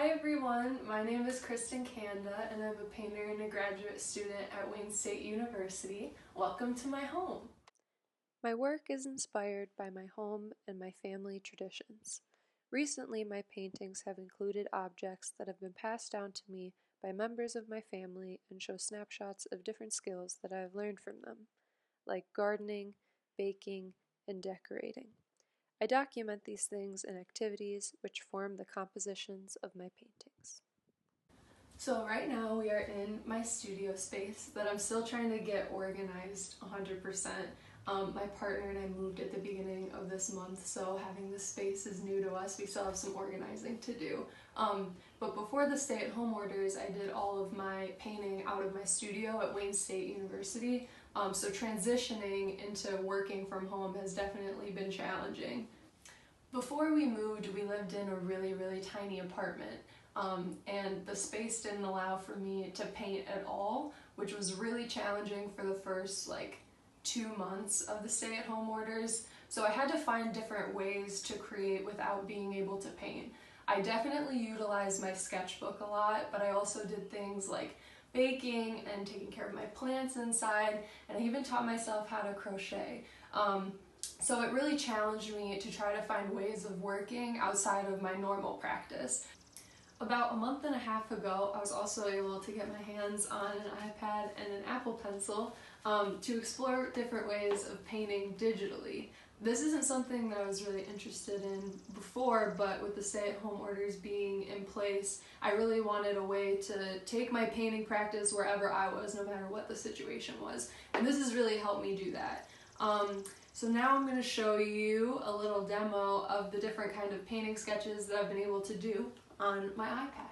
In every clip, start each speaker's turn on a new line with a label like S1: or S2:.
S1: Hi everyone, my name is Kristen Canda and I'm a painter and a graduate student at Wayne State University. Welcome to my home.
S2: My work is inspired by my home and my family traditions. Recently, my paintings have included objects that have been passed down to me by members of my family and show snapshots of different skills that I have learned from them, like gardening, baking, and decorating. I document these things in activities which form the compositions of my paintings.
S1: So right now we are in my studio space that I'm still trying to get organized 100%. My partner and I moved at the beginning of this month, so having this space is new to us. We still have some organizing to do. But before the stay-at-home orders, I did all of my painting out of my studio at Wayne State University. So transitioning into working from home has definitely been challenging. Before we moved, we lived in a really tiny apartment. And the space didn't allow for me to paint at all, which was really challenging for the first 2 months of the stay-at-home orders. So I had to find different ways to create without being able to paint. I definitely utilized my sketchbook a lot, but I also did things like baking and taking care of my plants inside, and I even taught myself how to crochet. So it really challenged me to try to find ways of working outside of my normal practice. About a month and a half ago, I was also able to get my hands on an iPad and an Apple Pencil to explore different ways of painting digitally. This isn't something that I was really interested in before, but with the stay-at-home orders being in place, I really wanted a way to take my painting practice wherever I was, no matter what the situation was. And this has really helped me do that. So now I'm going to show you a little demo of the different kind of painting sketches that I've been able to do on my iPad.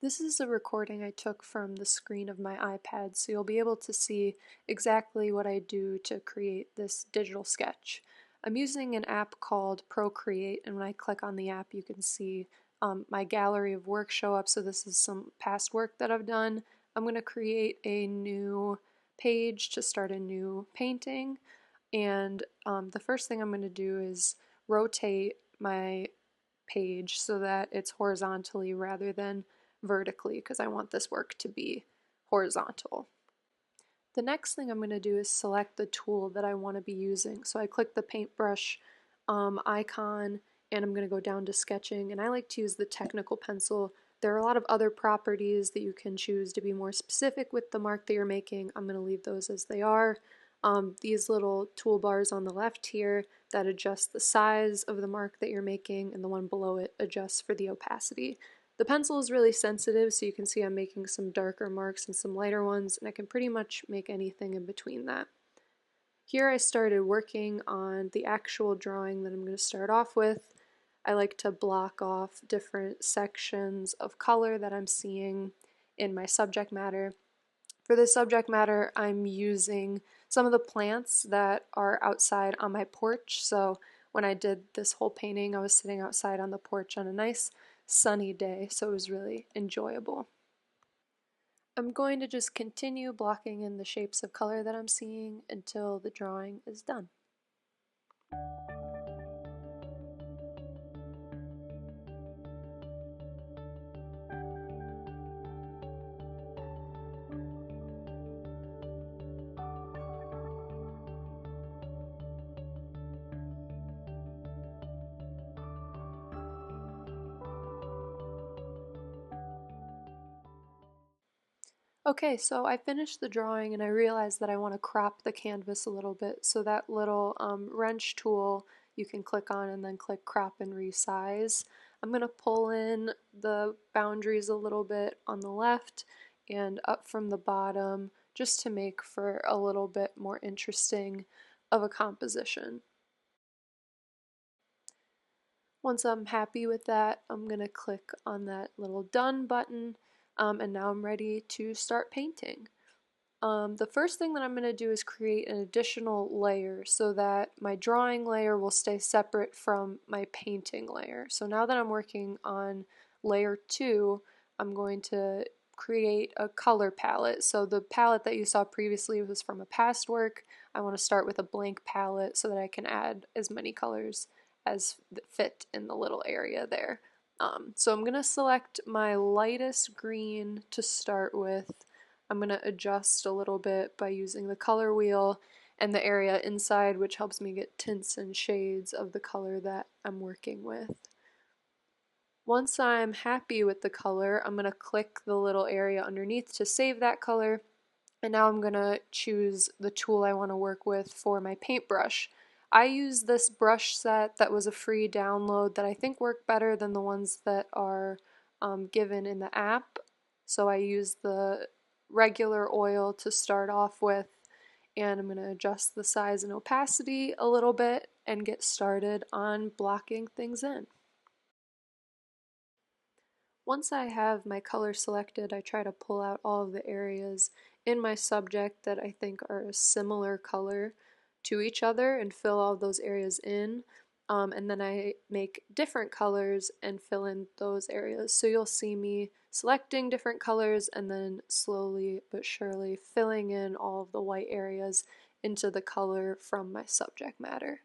S2: This is a recording I took from the screen of my iPad, so you'll be able to see exactly what I do to create this digital sketch. I'm using an app called Procreate, and when I click on the app you can see my gallery of work show up, so this is some past work that I've done. I'm going to create a new page to start a new painting, and the first thing I'm going to do is rotate my page so that it's horizontally rather than vertically, because I want this work to be horizontal. The next thing I'm going to do is select the tool that I want to be using. So I click the paintbrush icon and I'm going to go down to sketching, and I like to use the technical pencil. There are a lot of other properties that you can choose to be more specific with the mark that you're making. I'm going to leave those as they are. These little toolbars on the left here that adjust the size of the mark that you're making, and the one below it adjusts for the opacity. The pencil is really sensitive, so you can see I'm making some darker marks and some lighter ones, and I can pretty much make anything in between that. Here I started working on the actual drawing that I'm going to start off with. I like to block off different sections of color that I'm seeing in my subject matter. For this subject matter, I'm using some of the plants that are outside on my porch. So when I did this whole painting, I was sitting outside on the porch on a nice sunny day, so it was really enjoyable. I'm going to just continue blocking in the shapes of color that I'm seeing until the drawing is done. Okay, so I finished the drawing and I realized that I want to crop the canvas a little bit, so that little wrench tool you can click on and then click crop and resize. I'm going to pull in the boundaries a little bit on the left and up from the bottom just to make for a little bit more interesting of a composition. Once I'm happy with that, I'm going to click on that little done button, and now I'm ready to start painting. The first thing that I'm going to do is create an additional layer so that my drawing layer will stay separate from my painting layer. So now that I'm working on layer 2, I'm going to create a color palette. So the palette that you saw previously was from a past work. I want to start with a blank palette so that I can add as many colors as fit in the little area there. So I'm going to select my lightest green to start with. I'm going to adjust a little bit by using the color wheel and the area inside, which helps me get tints and shades of the color that I'm working with. Once I'm happy with the color, I'm going to click the little area underneath to save that color. And now I'm going to choose the tool I want to work with for my paintbrush. I use this brush set that was a free download that I think work better than the ones that are given in the app. So I use the regular oil to start off with, and I'm going to adjust the size and opacity a little bit and get started on blocking things in. Once I have my color selected, I try to pull out all of the areas in my subject that I think are a similar color to each other and fill all those areas in. And then I make different colors and fill in those areas. So you'll see me selecting different colors and then slowly but surely filling in all of the white areas into the color from my subject matter.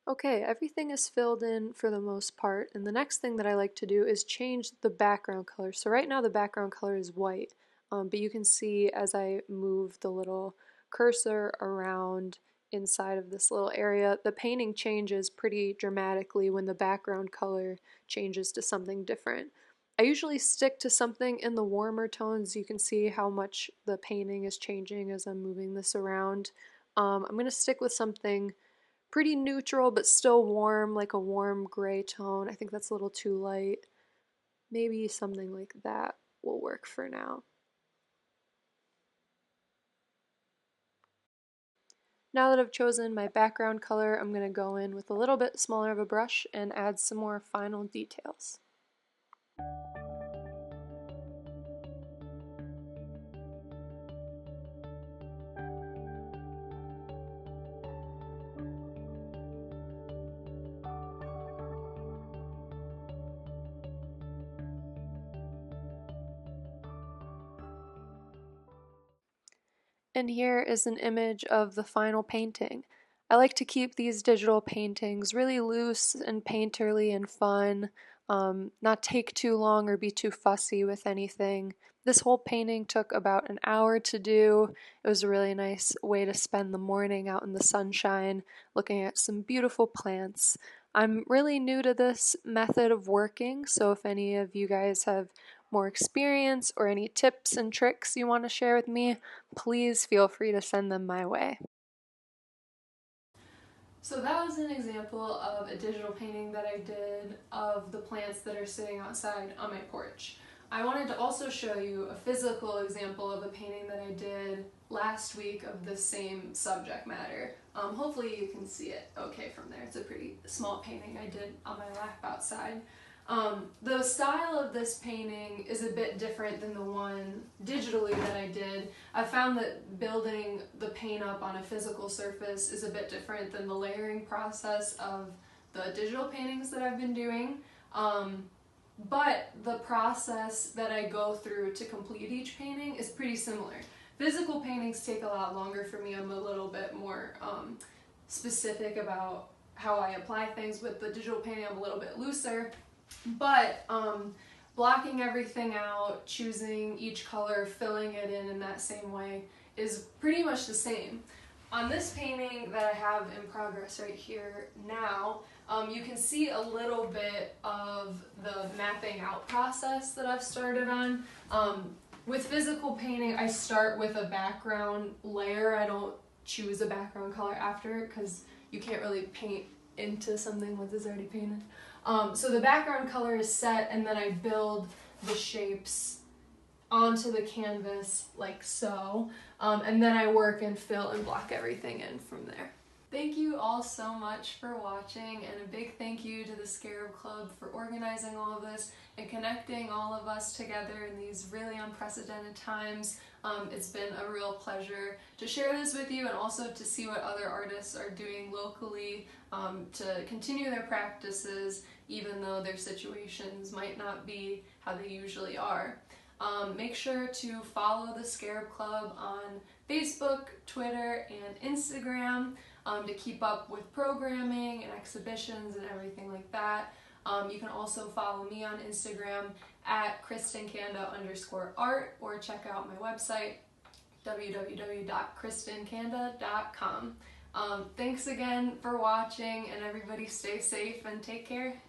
S2: Okay, everything is filled in for the most part, and the next thing that I like to do is change the background color. So right now the background color is white, but you can see as I move the little cursor around inside of this little area, the painting changes pretty dramatically when the background color changes to something different. I usually stick to something in the warmer tones. You can see how much the painting is changing as I'm moving this around. I'm going to stick with something pretty neutral but still warm, like a warm gray tone. I think that's a little too light. Maybe something like that will work for now. Now that I've chosen my background color, I'm going to go in with a little bit smaller of a brush and add some more final details. And here is an image of the final painting. I like to keep these digital paintings really loose and painterly and fun, not take too long or be too fussy with anything. This whole painting took about an hour to do. It was a really nice way to spend the morning out in the sunshine, looking at some beautiful plants. I'm really new to this method of working, so if any of you guys have more experience or any tips and tricks you want to share with me, please feel free to send them my way.
S1: So that was an example of a digital painting that I did of the plants that are sitting outside on my porch. I wanted to also show you a physical example of a painting that I did last week of the same subject matter. Hopefully you can see it okay from there. It's a pretty small painting I did on my lap outside. The style of this painting is a bit different than the one digitally that I did. I found that building the paint up on a physical surface is a bit different than the layering process of the digital paintings that I've been doing. But the process that I go through to complete each painting is pretty similar. Physical paintings take a lot longer for me. I'm a little bit more specific about how I apply things. With the digital painting, I'm a little bit looser, but blocking everything out, choosing each color, filling it in that same way is pretty much the same. On this painting that I have in progress right here now, you can see a little bit of the mapping out process that I've started on. With physical painting, I start with a background layer. I don't choose a background color after, because you can't really paint into something once it's already painted. So the background color is set, and then I build the shapes onto the canvas like so, and then I work and fill and block everything in from there. Thank you all so much for watching, and a big thank you to the Scarab Club for organizing all of this and connecting all of us together in these really unprecedented times. It's been a real pleasure to share this with you, and also to see what other artists are doing locally to continue their practices, even though their situations might not be how they usually are. Make sure to follow the Scarab Club on Facebook, Twitter, and Instagram to keep up with programming and exhibitions and everything like that. You can also follow me on Instagram at KristenCanda_art, or check out my website, www.kristencanda.com. Thanks again for watching, and everybody stay safe and take care.